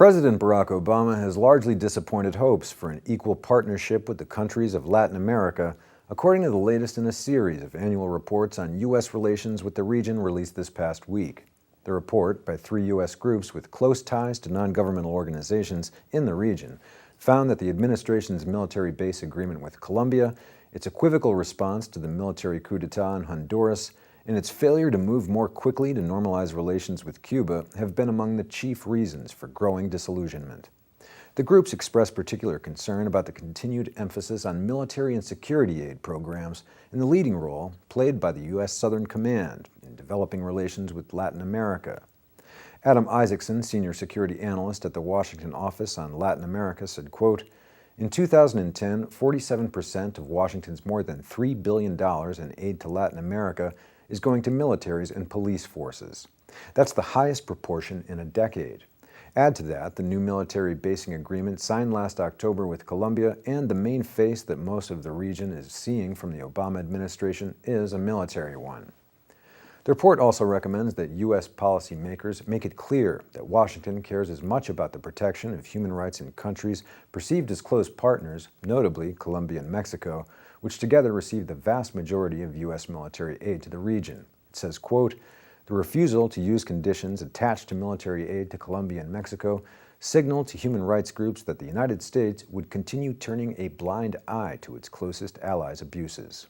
President Barack Obama has largely disappointed hopes for an equal partnership with the countries of Latin America, according to the latest in a series of annual reports on U.S. relations with the region released this past week. The report, by three U.S. groups with close ties to non-governmental organizations in the region, found that the administration's military base agreement with Colombia, its equivocal response to the military coup d'etat in Honduras, and its failure to move more quickly to normalize relations with Cuba have been among the chief reasons for growing disillusionment. The groups expressed particular concern about the continued emphasis on military and security aid programs and the leading role played by the U.S. Southern Command in developing relations with Latin America. Adam Isaacson, senior security analyst at the Washington Office on Latin America, said, quote, "In 2010, 47% of Washington's more than $3 billion in aid to Latin America is going to militaries and police forces. That's the highest proportion in a decade. Add to that the new military basing agreement signed last October with Colombia, and the main face that most of the region is seeing from the Obama administration is a military one." The report also recommends that U.S. policymakers make it clear that Washington cares as much about the protection of human rights in countries perceived as close partners, notably Colombia and Mexico, which together receive the vast majority of U.S. military aid to the region. It says, quote, "The refusal to use conditions attached to military aid to Colombia and Mexico signaled to human rights groups that the United States would continue turning a blind eye to its closest allies' abuses."